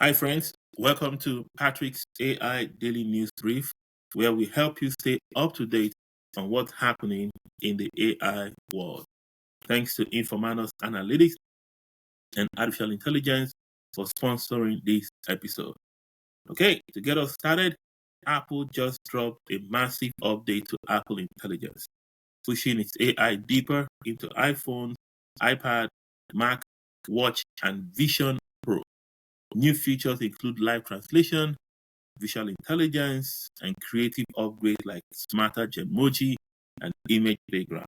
Hi, friends. Welcome to Patrick's AI Daily News Brief, where we help you stay up to date on what's happening in the AI world. Thanks to Informanos Analytics and Artificial Intelligence for sponsoring this episode. Okay, to get us started, Apple just dropped a massive update to Apple Intelligence, pushing its AI deeper into iPhone, iPad, Mac, Watch, and Vision Pro. New features include live translation, visual intelligence, and creative upgrades like smarter Gemoji and image playground.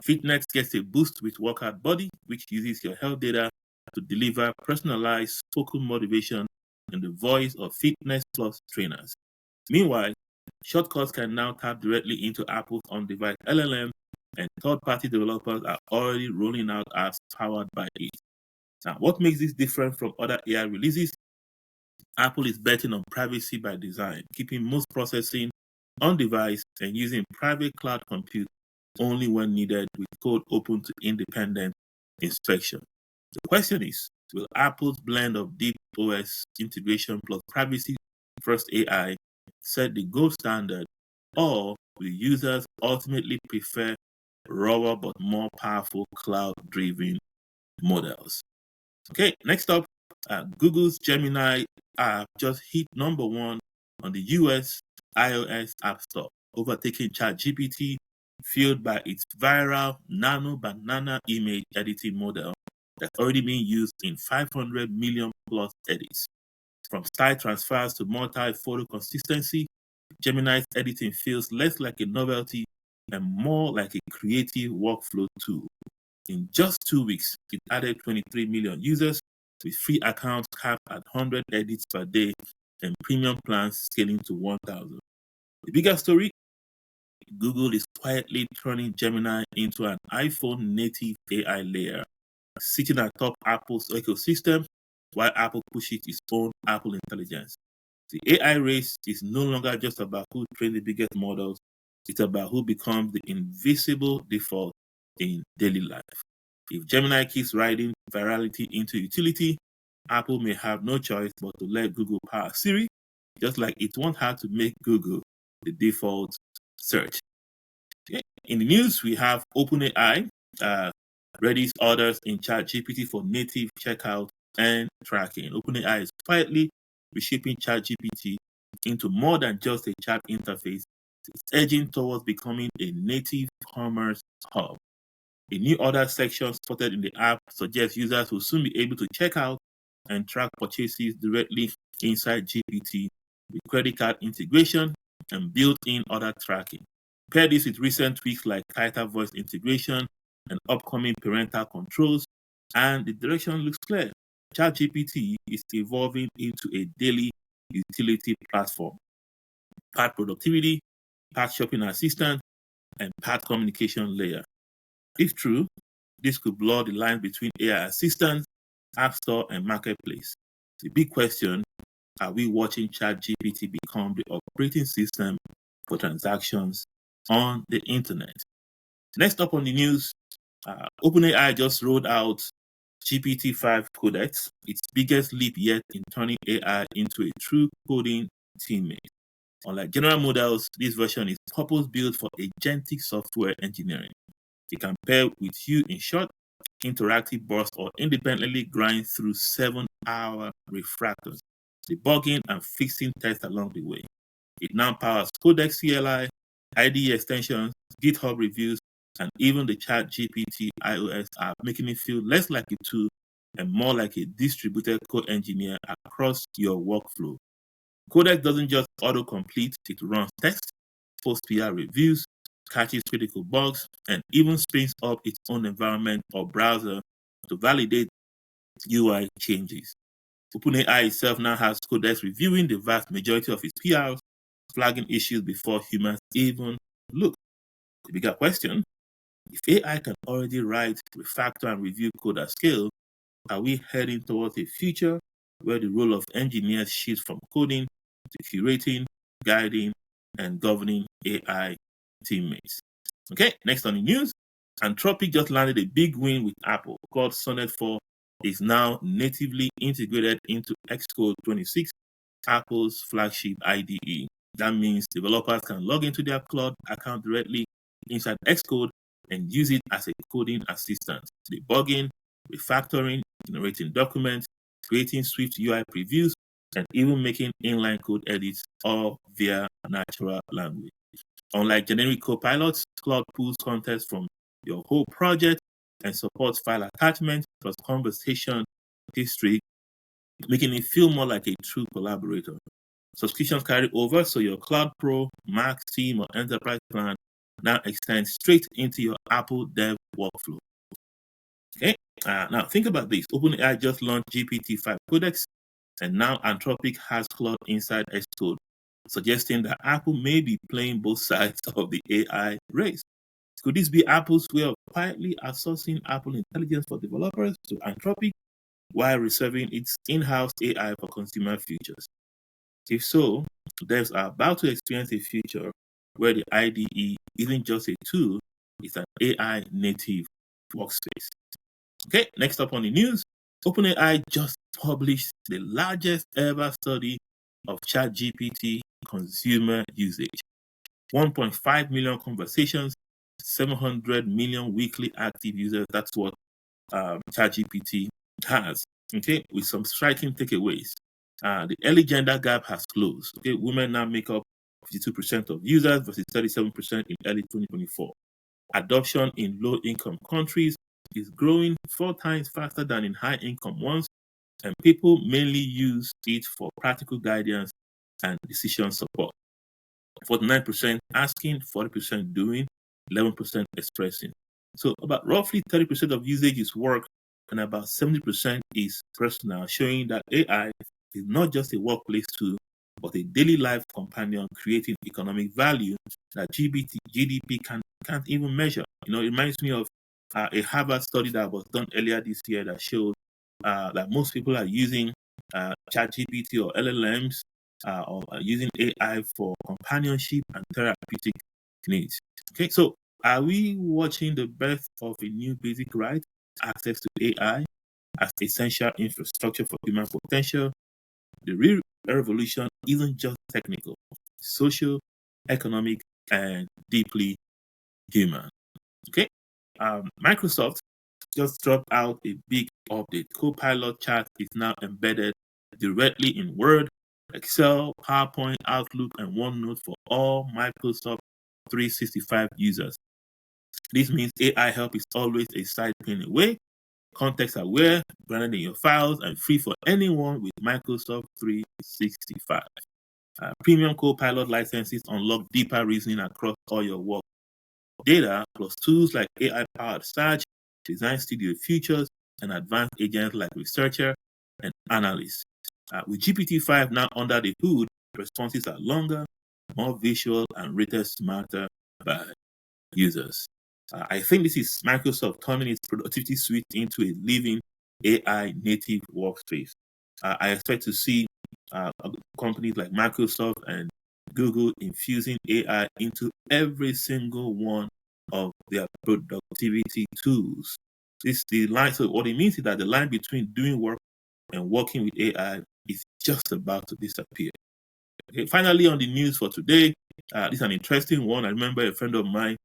Fitness gets a boost with Workout Buddy, which uses your health data to deliver personalized spoken motivation in the voice of Fitness Plus trainers. Meanwhile, shortcuts can now tap directly into Apple's on-device LLM, and third-party developers are already rolling out apps powered by it. Now, what makes this different from other AI releases? Apple is betting on privacy by design, keeping most processing on device and using private cloud compute only when needed with code open to independent inspection. The question is, will Apple's blend of deep OS integration plus privacy first AI set the gold standard, or will users ultimately prefer rawer but more powerful cloud driven models? Okay, next up, Google's Gemini app just hit number one on the US iOS App Store, overtaking ChatGPT, fueled by its viral Nano Banana image editing model that's already being used in 500 million plus edits. From style transfers to multi-photo consistency, Gemini's editing feels less like a novelty and more like a creative workflow tool. In just 2 weeks, it added 23 million users, with free accounts capped at 100 edits per day and premium plans scaling to 1,000. The bigger story, Google is quietly turning Gemini into an iPhone native AI layer, sitting atop Apple's ecosystem while Apple pushes its own Apple Intelligence. The AI race is no longer just about who trains the biggest models, it's about who becomes the invisible default in daily life. If Gemini keeps riding virality into utility, Apple may have no choice but to let Google power Siri, just like it won't have to make Google the default search. Okay. In the news, we have OpenAI readies orders in ChatGPT for native checkout and tracking. OpenAI is quietly reshaping ChatGPT into more than just a chat interface. It's edging towards becoming a native commerce hub. A new order section spotted in the app suggests users will soon be able to check out and track purchases directly inside GPT with credit card integration and built-in order tracking. Pair this with recent tweaks like tighter voice integration and upcoming parental controls, and the direction looks clear. ChatGPT is evolving into a daily utility platform. Part productivity, part shopping assistant, and part communication layer. If true, this could blur the line between AI assistants, App Store, and Marketplace. The big question, are we watching ChatGPT become the operating system for transactions on the internet? Next up on the news, OpenAI just rolled out GPT-5 Codex, its biggest leap yet in turning AI into a true coding teammate. Unlike general models, this version is purpose-built for agentic software engineering. It can pair with you in short, interactive bursts or independently grind through 7-hour refractors, debugging and fixing tests along the way. It now powers Codex CLI, IDE extensions, GitHub reviews, and even the ChatGPT iOS app, making it feel less like a tool and more like a distributed code engineer across your workflow. Codex doesn't just autocomplete, it runs tests, posts PR reviews, catches critical bugs, and even spins up its own environment or browser to validate UI changes. OpenAI itself now has Codex reviewing the vast majority of its PRs, flagging issues before humans even look. The bigger question, if AI can already write, refactor, and review code at scale, are we heading towards a future where the role of engineers shifts from coding to curating, guiding, and governing AI teammates? Okay, next on the news, Anthropic just landed a big win with Apple, called Sonnet 4 is now natively integrated into Xcode 26, Apple's flagship IDE. That means developers can log into their Claude account directly inside Xcode and use it as a coding assistant, debugging, refactoring, generating documents, creating Swift UI previews, and even making inline code edits all via natural language. Unlike generic copilots, Claude pulls context from your whole project and supports file attachment plus conversation history, making it feel more like a true collaborator. Subscriptions carry over, so your Cloud Pro, Max, Team, or Enterprise plan now extends straight into your Apple Dev workflow. Okay, now think about this. OpenAI just launched GPT-5 Codex, and now Anthropic has Claude inside Xcode, suggesting that Apple may be playing both sides of the AI race. Could this be Apple's way of quietly outsourcing Apple intelligence for developers to Anthropic while reserving its in-house AI for consumer features? If so, devs are about to experience a future where the IDE isn't just a tool, it's an AI native workspace. Okay, next up on the news, OpenAI just published the largest ever study of ChatGPT consumer usage. 1.5 million conversations, 700 million weekly active users. That's what ChatGPT has. Okay, with some striking takeaways. The early gender gap has closed. Okay, women now make up 52% of users versus 37% in early 2024. Adoption in low-income countries is growing 4 times faster than in high-income ones, and people mainly use it for practical guidance and decision support. 49% asking, 40% doing, 11% expressing. So about roughly 30% of usage is work, and about 70% is personal, showing that AI is not just a workplace tool, but a daily life companion creating economic value that GDP can't even measure. It reminds me of a Harvard study that was done earlier this year that showed that most people are using ChatGPT or LLMs or using AI for companionship and therapeutic needs. Okay, so are we watching the birth of a new basic right, access to AI as essential infrastructure for human potential? The real revolution isn't just technical, it's social, economic, and deeply human. Okay, Microsoft just dropped out a big update. Copilot Chat is now embedded directly in Word, Excel, PowerPoint, Outlook, and OneNote for all Microsoft 365 users. This means AI help is always a side pane away, context aware, branded in your files, and free for anyone with Microsoft 365. Premium Copilot licenses unlock deeper reasoning across all your work data, plus tools like AI-powered search, design studio features, and advanced agents like researcher and analyst. With GPT-5 now under the hood, responses are longer, more visual, and rated smarter by users. I think this is Microsoft turning its productivity suite into a living AI native workspace. I expect to see companies like Microsoft and Google infusing AI into every single one of their productivity tools. So what it means is that the line between doing work and working with AI is just about to disappear. Okay, finally, on the news for today, this is an interesting one. I remember a friend of mine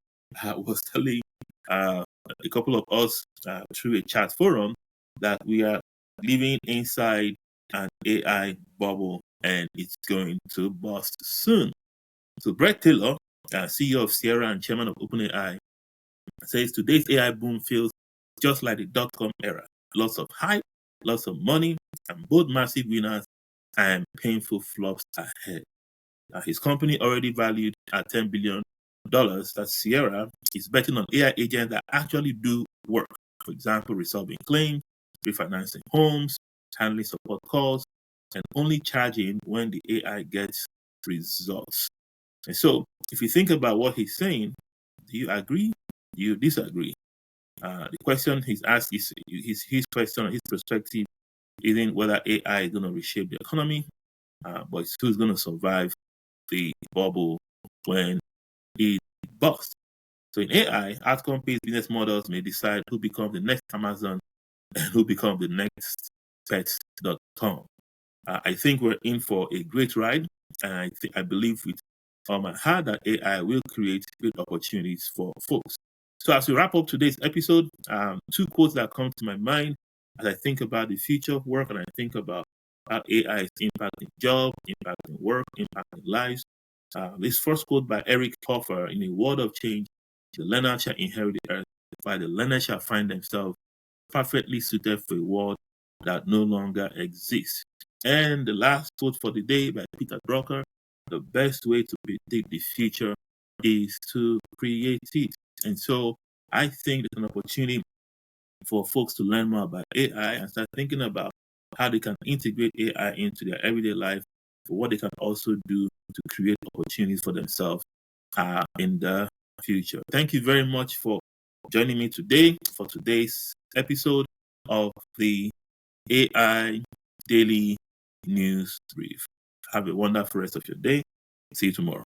was telling a couple of us through a chat forum that we are living inside an AI bubble and it's going to burst soon. So Brett Taylor, CEO of Sierra and chairman of OpenAI, says today's AI boom feels just like the dot-com era. Lots of hype, lots of money, and both massive winners and painful flops ahead. His company, already valued at $10 billion, that Sierra is betting on AI agents that actually do work. For example, resolving claims, refinancing homes, handling support calls, and only charging when the AI gets results. And so, if you think about what he's saying, do you agree? Do you disagree? The question he's asked is his question, his perspective isn't whether AI is going to reshape the economy, but it's who's going to survive the bubble when it busts. So in AI, outcome-based business models may decide who becomes the next Amazon and who become the next pet.com. I think we're in for a great ride, and I believe with all my heart that AI will create great opportunities for folks. So as we wrap up today's episode, two quotes that come to my mind as I think about the future of work and I think about how AI is impacting jobs, impacting work, impacting lives. This first quote by Eric Hoffer: "In a world of change, the learner shall inherit the earth, while the learner shall find themselves perfectly suited for a world that no longer exists." And the last quote for the day by Peter Drucker: "The best way to predict the future is to create it." And so I think there's an opportunity for folks to learn more about AI and start thinking about how they can integrate AI into their everyday life, for what they can also do to create opportunities for themselves in the future. Thank you very much for joining me today for today's episode of the AI Daily News Brief. Have a wonderful rest of your day. See you tomorrow.